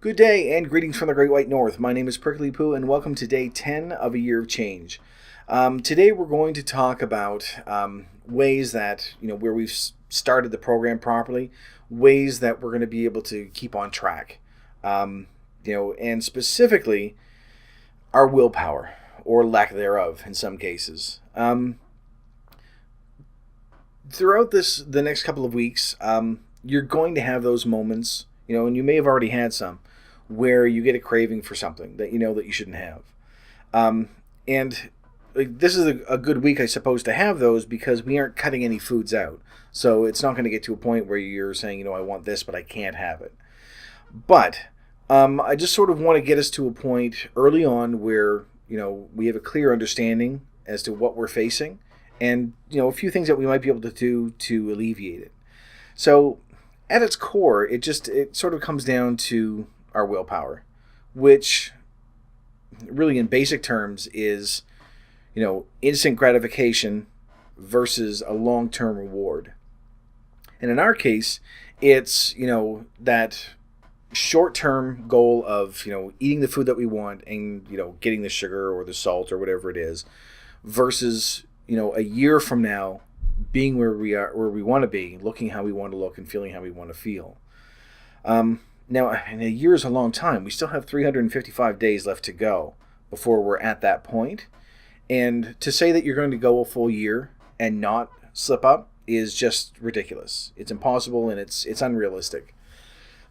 Good day and greetings from the Great White North. My name is Prickly Poo and welcome to day 10 of a year of change. Today we're going to talk about ways that, where we've started the program properly, ways that we're going to be able to keep on track, and specifically our willpower or lack thereof in some cases. Throughout the next couple of weeks, you're going to have those moments, and you may have already had some, where you get a craving for something that you know that you shouldn't have. And this is a good week, I suppose, to have those because we aren't cutting any foods out. So it's not going to get to a point where you're saying, I want this, but I can't have it. But I just sort of want to get us to a point early on where, we have a clear understanding as to what we're facing and, a few things that we might be able to do to alleviate it. So at its core, it sort of comes down to our willpower, which really in basic terms is, instant gratification versus a long-term reward. And in our case, it's, that short-term goal of, eating the food that we want and, getting the sugar or the salt or whatever it is versus, a year from now being where we want to be, looking how we want to look and feeling how we want to feel. Now, and a year is a long time. We still have 355 days left to go before we're at that point. And to say that you're going to go a full year and not slip up is just ridiculous. It's impossible and it's unrealistic.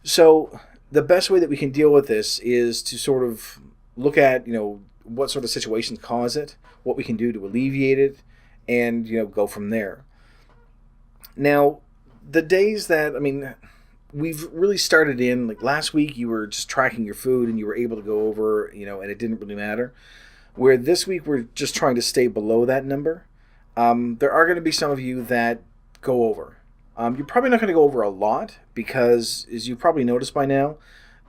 So the best way that we can deal with this is to sort of look at, what sort of situations cause it, what we can do to alleviate it, and, go from there. Now, the days that, we've really started in, like last week you were just tracking your food and you were able to go over, and it didn't really matter. Where this week we're just trying to stay below that number. There are going to be some of you that go over. You're probably not going to go over a lot because, as you probably noticed by now,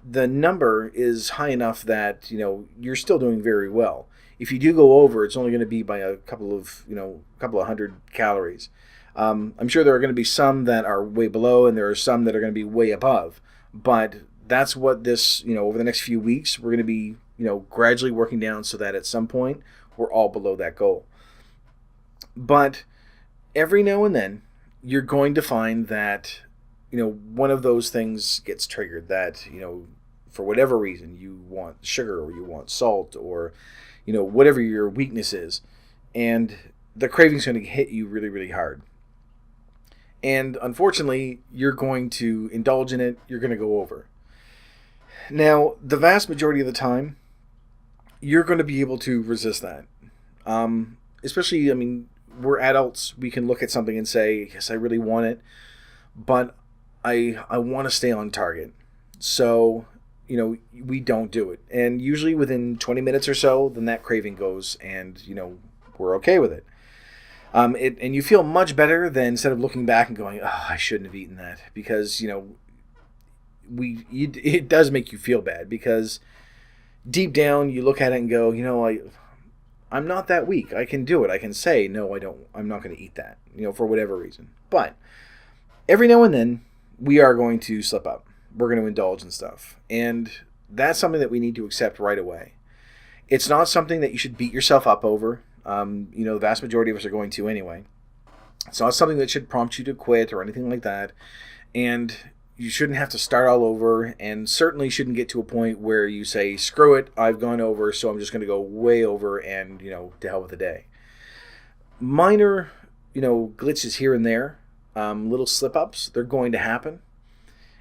the number is high enough that, you're still doing very well. If you do go over, it's only going to be by a couple of hundred calories. I'm sure there are going to be some that are way below and there are some that are going to be way above. But that's what this, over the next few weeks, we're going to be, gradually working down so that at some point we're all below that goal. But every now and then you're going to find that, one of those things gets triggered that, for whatever reason you want sugar or you want salt or, whatever your weakness is. And the craving's going to hit you really, really hard. And unfortunately, you're going to indulge in it. You're going to go over. Now, the vast majority of the time, you're going to be able to resist that. Especially, we're adults. We can look at something and say, yes, I really want it. But I want to stay on target. So, we don't do it. And usually within 20 minutes or so, then that craving goes and, we're okay with it. And you feel much better than instead of looking back and going, oh, I shouldn't have eaten that. Because, it does make you feel bad. Because deep down, you look at it and go, I'm not that weak. I can do it. I can say, no, I'm not going to eat that, for whatever reason. But every now and then, we are going to slip up. We're going to indulge in stuff. And that's something that we need to accept right away. It's not something that you should beat yourself up over. The vast majority of us are going to anyway. It's not something that should prompt you to quit or anything like that. And you shouldn't have to start all over, and certainly shouldn't get to a point where you say, screw it, I've gone over, so I'm just going to go way over and, to hell with the day. Minor, glitches here and there, little slip-ups, they're going to happen.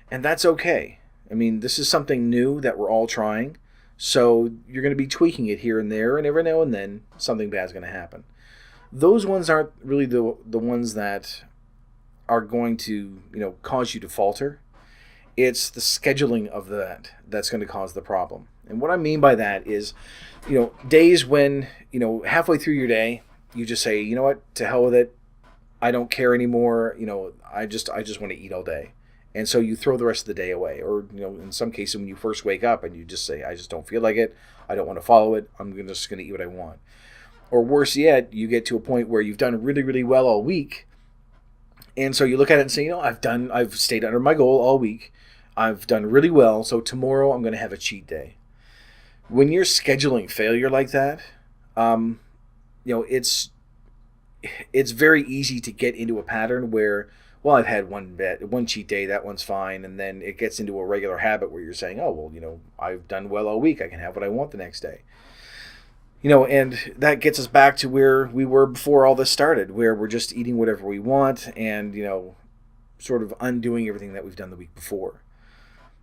And that's okay. This is something new that we're all trying. So you're going to be tweaking it here and there, and every now and then something bad's going to happen. Those ones aren't really the ones that are going to, cause you to falter. It's the scheduling of that's going to cause the problem. And what I mean by that is, days when, halfway through your day, you just say, you know what, to hell with it. I don't care anymore. I just want to eat all day. And so you throw the rest of the day away. Or, in some cases when you first wake up and you just say, I just don't feel like it. I don't want to follow it. I'm just going to eat what I want. Or worse yet, you get to a point where you've done really, really well all week. And so you look at it and say, I've stayed under my goal all week. I've done really well, so tomorrow I'm going to have a cheat day. When you're scheduling failure like that, um, it's very easy to get into a pattern where, well, I've had one cheat day, that one's fine, and then it gets into a regular habit where you're saying, oh, well, I've done well all week, I can have what I want the next day. And that gets us back to where we were before all this started, where we're just eating whatever we want and, sort of undoing everything that we've done the week before.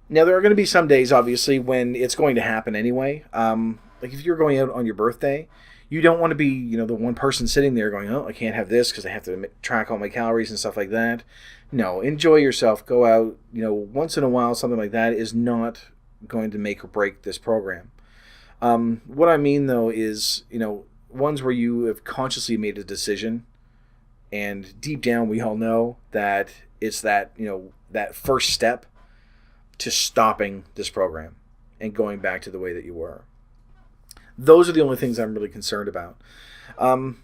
Now, there are going to be some days, obviously, when it's going to happen anyway. Like if you're going out on your birthday, you don't want to be, the one person sitting there going, oh, I can't have this because I have to track all my calories and stuff like that. No, enjoy yourself. Go out, once in a while, something like that is not going to make or break this program. What I mean, though, is, ones where you have consciously made a decision, and deep down we all know that it's that, that first step to stopping this program and going back to the way that you were. Those are the only things I'm really concerned about. And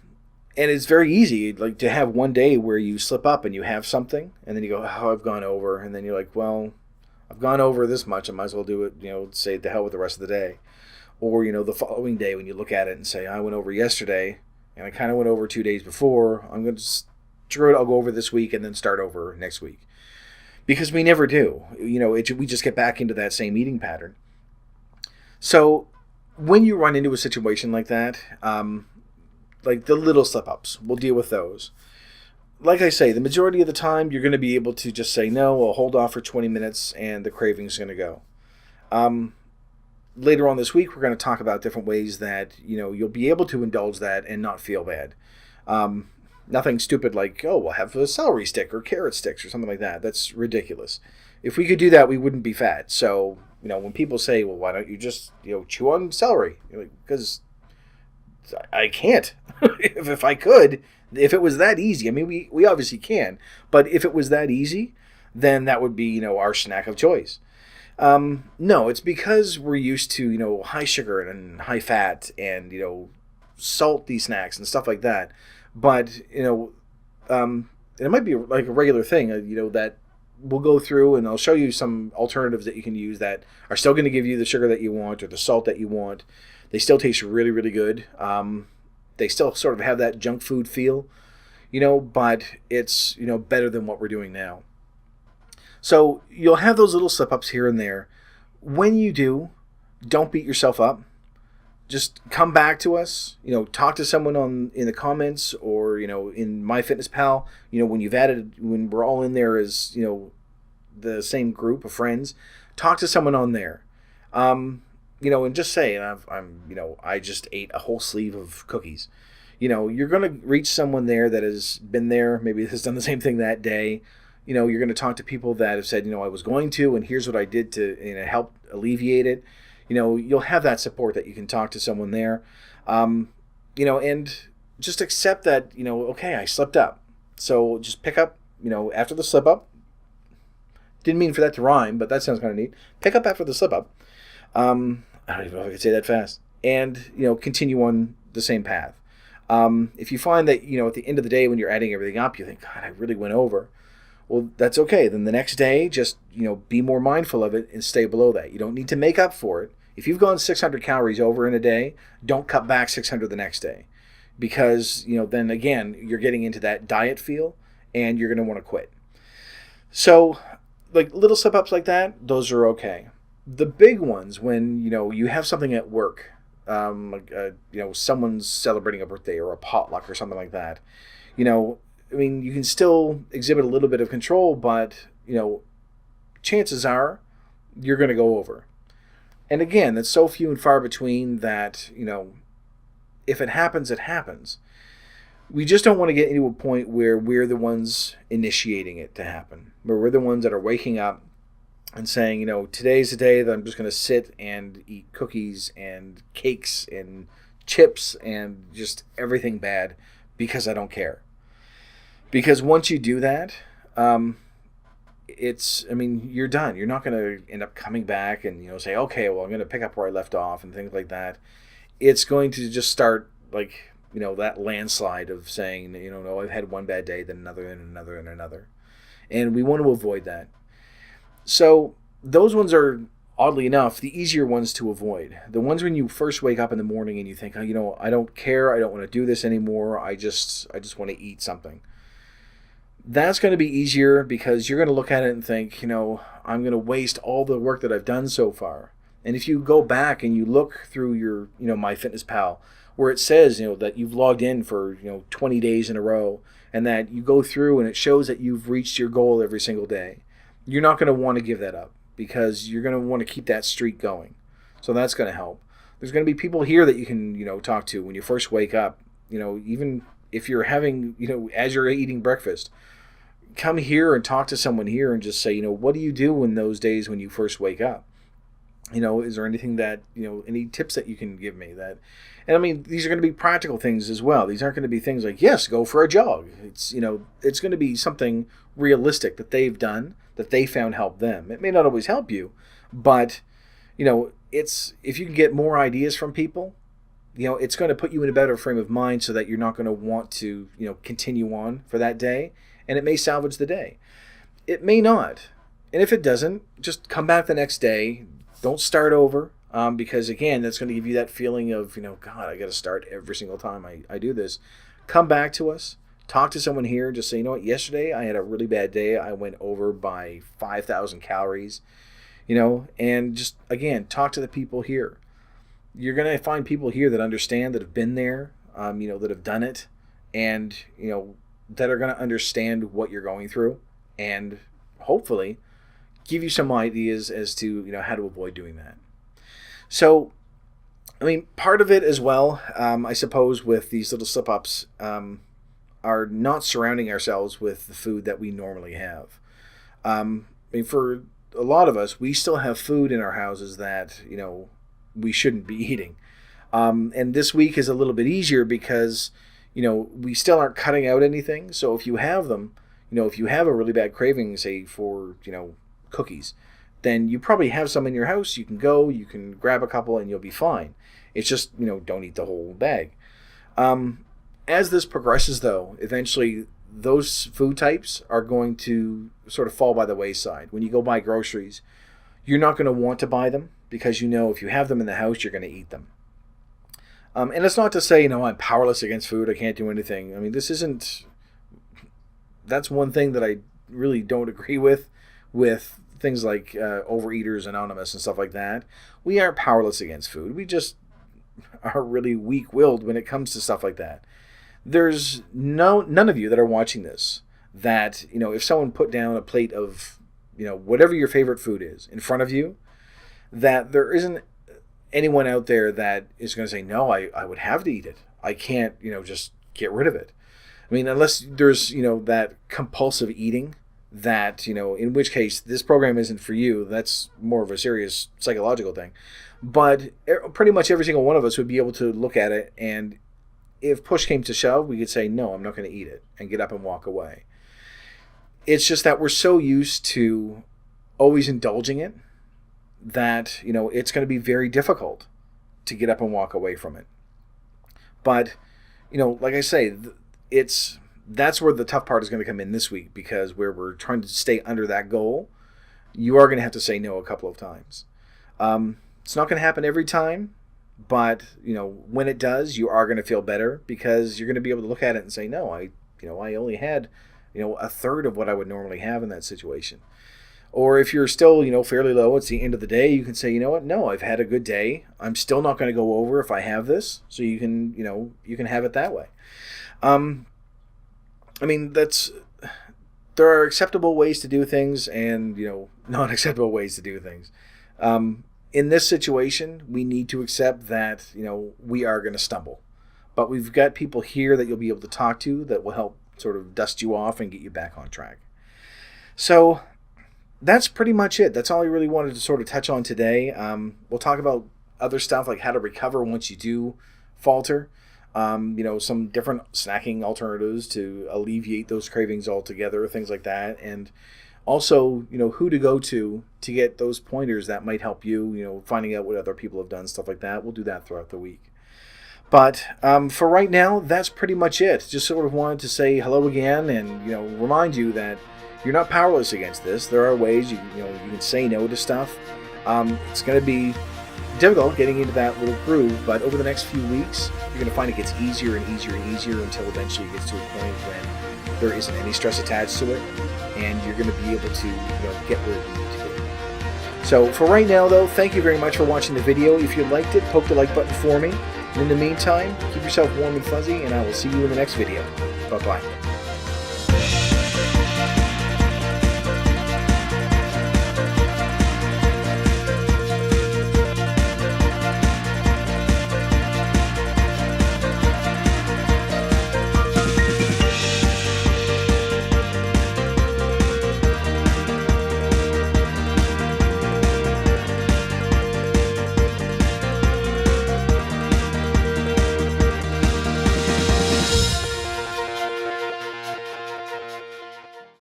it's very easy, like, to have one day where you slip up and you have something, and then you go, oh, I've gone over. And then you're like, well, I've gone over this much. I might as well do it, say the hell with the rest of the day. Or, the following day when you look at it and say, I went over yesterday, and I kind of went over 2 days before. I'm going to screw it. I'll go over this week and then start over next week. Because we never do. We just get back into that same eating pattern. So when you run into a situation like that, like the little slip-ups, we'll deal with those. Like I say, the majority of the time, you're going to be able to just say, no, I'll hold off for 20 minutes, and the craving's going to go. Later on this week, we're going to talk about different ways that, you'll be able to indulge that and not feel bad. Nothing stupid like, oh, we'll have a celery stick or carrot sticks or something like that. That's ridiculous. If we could do that, we wouldn't be fat. So, when people say, well, why don't you just, chew on celery? Because I can't. if I could, if it was that easy, I mean, we obviously can. But if it was that easy, then that would be, our snack of choice. No, it's because we're used to, high sugar and high fat and, salty snacks and stuff like that. But, and it might be like a regular thing, that we'll go through and I'll show you some alternatives that you can use that are still going to give you the sugar that you want or the salt that you want. They still taste really, really good. They still sort of have that junk food feel, but it's, better than what we're doing now. So you'll have those little slip-ups here and there. When you do, don't beat yourself up. Just come back to us, talk to someone in the comments or, in MyFitnessPal, when we're all in there as, the same group of friends, talk to someone on there. And just say, I just ate a whole sleeve of cookies. You're going to reach someone there that has been there, maybe has done the same thing that day. You're going to talk to people that have said, I was going to, and here's what I did to help alleviate it. You'll have that support that you can talk to someone there, and just accept that, okay, I slipped up. So just pick up, after the slip up. Didn't mean for that to rhyme, but that sounds kind of neat. Pick up after the slip up. I don't even know if I could say that fast. And, continue on the same path. If you find that, at the end of the day when you're adding everything up, you think, God, I really went over. Well, that's okay. Then the next day, just, be more mindful of it and stay below that. You don't need to make up for it. If you've gone 600 calories over in a day, don't cut back 600 the next day. Because, then again, you're getting into that diet feel and you're going to want to quit. So, like little slip-ups like that, those are okay. The big ones, when, you have something at work, someone's celebrating a birthday or a potluck or something like that, you can still exhibit a little bit of control, but, chances are you're going to go over. And again, that's so few and far between that, if it happens, it happens. We just don't want to get into a point where we're the ones initiating it to happen, where we're the ones that are waking up and saying, today's the day that I'm just going to sit and eat cookies and cakes and chips and just everything bad because I don't care. Because once you do that, you're done. You're not going to end up coming back and, say, okay, well, I'm going to pick up where I left off and things like that. It's going to just start like, that landslide of saying, no, I've had one bad day, then another, and another, and another. And we want to avoid that. So those ones are, oddly enough, the easier ones to avoid. The ones when you first wake up in the morning and you think, oh, I don't care, I don't want to do this anymore, I just want to eat something. That's going to be easier because you're going to look at it and think, I'm going to waste all the work that I've done so far. And if you go back and you look through your, MyFitnessPal, where it says, that you've logged in for, 20 days in a row, and that you go through and it shows that you've reached your goal every single day, you're not going to want to give that up because you're going to want to keep that streak going. So that's going to help. There's going to be people here that you can, talk to when you first wake up, even if you're having, as you're eating breakfast, come here and talk to someone here and just say, what do you do in those days when you first wake up? Is there anything that, any tips that you can give me that, and I mean, these are going to be practical things as well. These aren't going to be things like, yes, go for a jog. It's, it's going to be something realistic that they've done, that they found help them. It may not always help you, but, it's, if you can get more ideas from people, it's going to put you in a better frame of mind so that you're not going to want to, continue on for that day, and it may salvage the day. It may not. And if it doesn't, just come back the next day. Don't start over, because, again, that's going to give you that feeling of, God, I got to start every single time I do this. Come back to us. Talk to someone here. Just say, what, yesterday I had a really bad day. I went over by 5,000 calories, and just, again, talk to the people here. You're going to find people here that understand, that have been there, that have done it, and, that are going to understand what you're going through, and hopefully give you some ideas as to, how to avoid doing that. So, I mean, part of it as well, I suppose, with these little slip-ups, are not surrounding ourselves with the food that we normally have. I mean, for a lot of us, we still have food in our houses that, we shouldn't be eating. And this week is a little bit easier because, we still aren't cutting out anything. So if you have them, if you have a really bad craving, say, for, cookies, then you probably have some in your house. You can go, you can grab a couple, and you'll be fine. It's just, don't eat the whole bag. As this progresses, though, eventually those food types are going to sort of fall by the wayside. When you go buy groceries, you're not going to want to buy them because if you have them in the house, you're going to eat them. And it's not to say, I'm powerless against food. I can't do anything. I mean, that's one thing that I really don't agree with things like Overeaters Anonymous and stuff like that. We aren't powerless against food. We just are really weak-willed when it comes to stuff like that. There's none of you that are watching this that, if someone put down a plate of, whatever your favorite food is in front of you, that there isn't anyone out there that is going to say, no, I would have to eat it. I can't, just get rid of it. I mean, unless there's, that compulsive eating that, in which case this program isn't for you. That's more of a serious psychological thing. But pretty much every single one of us would be able to look at it, and if push came to shove, we could say, no, I'm not going to eat it, and get up and walk away. It's just that we're so used to always indulging it that, it's going to be very difficult to get up and walk away from it. But, like I say, that's where the tough part is going to come in this week, because where we're trying to stay under that goal, you are going to have to say no a couple of times. It's not going to happen every time, but, when it does, you are going to feel better because you're going to be able to look at it and say, no, I only had, a third of what I would normally have in that situation. Or if you're still, fairly low, it's the end of the day, you can say, what? No, I've had a good day. I'm still not going to go over if I have this. So you can, you can have it that way. I mean, there are acceptable ways to do things and, not acceptable ways to do things. In this situation, we need to accept that, we are going to stumble. But we've got people here that you'll be able to talk to that will help sort of dust you off and get you back on track. So that's pretty much it. That's all I really wanted to sort of touch on today. We'll talk about other stuff like how to recover once you do falter. Some different snacking alternatives to alleviate those cravings altogether, things like that. And also, who to go to get those pointers that might help you, finding out what other people have done, stuff like that. We'll do that throughout the week. But for right now, that's pretty much it. Just sort of wanted to say hello again and, remind you that, You're not powerless against this. There are ways you can say no to stuff. It's going to be difficult getting into that little groove, but over the next few weeks, you're going to find it gets easier and easier and easier until eventually it gets to a point when there isn't any stress attached to it, and you're going to be able to get where you need to be. So for right now, though, thank you very much for watching the video. If you liked it, poke the like button for me. And in the meantime, keep yourself warm and fuzzy, and I will see you in the next video. Bye-bye.